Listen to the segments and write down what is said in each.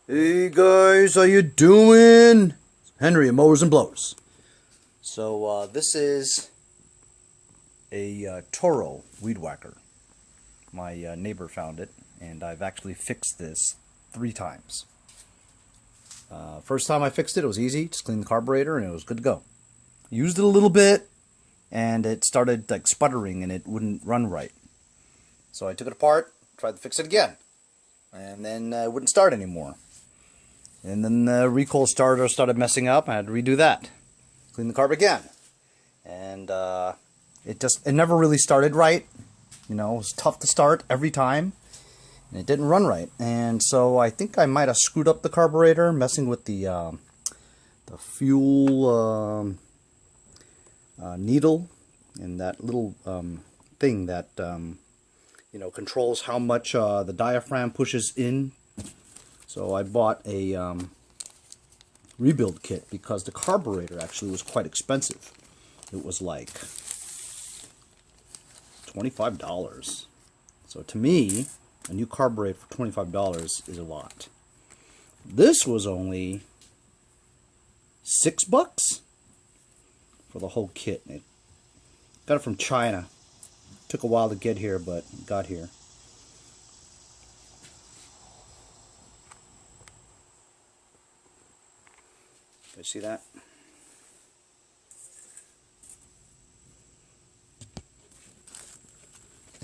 Hey guys, how you doing? Henry of Mowers and Blowers. So this is a Toro weed whacker. My neighbor found it, and I've actually fixed this 3 times. First time I fixed it, it was easy. Just cleaned the carburetor, and it was good to go. Used it a little bit, and it started like sputtering, and it wouldn't run right. So I took it apart, tried to fix it again, and then it wouldn't start anymore. And then the recoil starter started messing up. I had to redo that. Clean the carb again. And it never really started right. You know, it was tough to start every time. And it didn't run right. And so I think I might have screwed up the carburetor, messing with the fuel needle and that little thing that you know, controls how much the diaphragm pushes in. So I bought a rebuild kit because the carburetor actually was quite expensive. It was like $25. So to me, a new carburetor for $25 is a lot. This was only $6 for the whole kit. It got it from China. Took a while to get here, but it got here. You see that?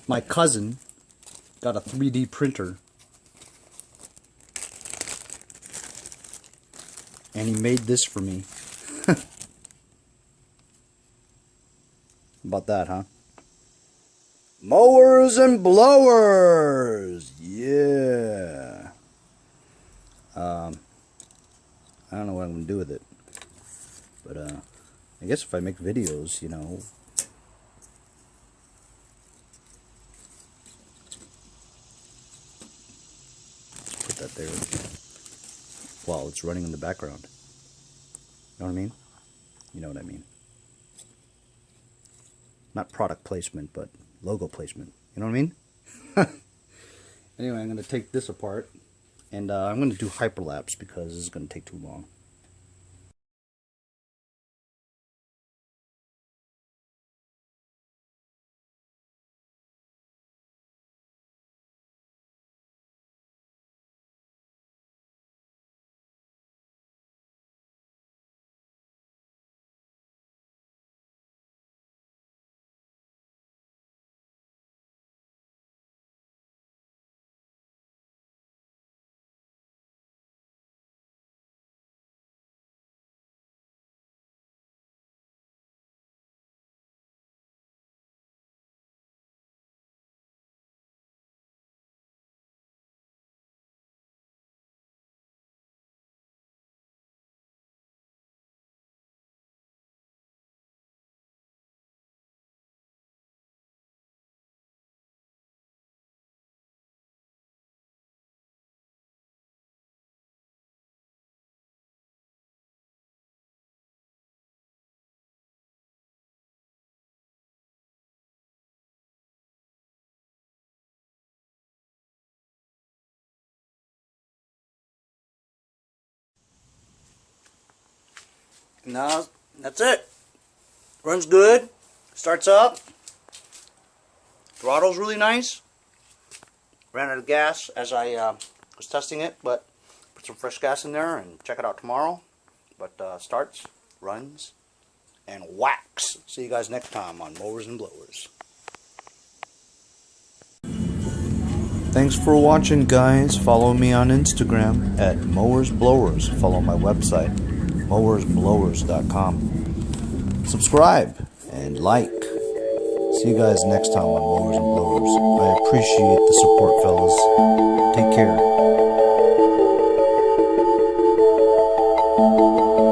My cousin got a 3D printer, and he made this for me. About that, huh? Mowers and blowers! Yeah! I don't know what I'm going to do with it. But, I guess if I make videos, you know. Put that there while it's running in the background. You know what I mean? You know what I mean. Not product placement, but logo placement. You know what I mean? Anyway, I'm going to take this apart. And I'm going to do hyperlapse because this is going to take too long. Now, that's it. Runs good. Starts up. Throttle's really nice. Ran out of gas as I was testing it, but put some fresh gas in there and check it out tomorrow. But starts, runs, and whacks. See you guys next time on Mowers and Blowers. Thanks for watching, guys. Follow me on Instagram at Mowers Blowers. Follow my website, mowersblowers.com. Subscribe and like. See you guys next time on Mowers and Blowers. I appreciate the support, fellas. Take care.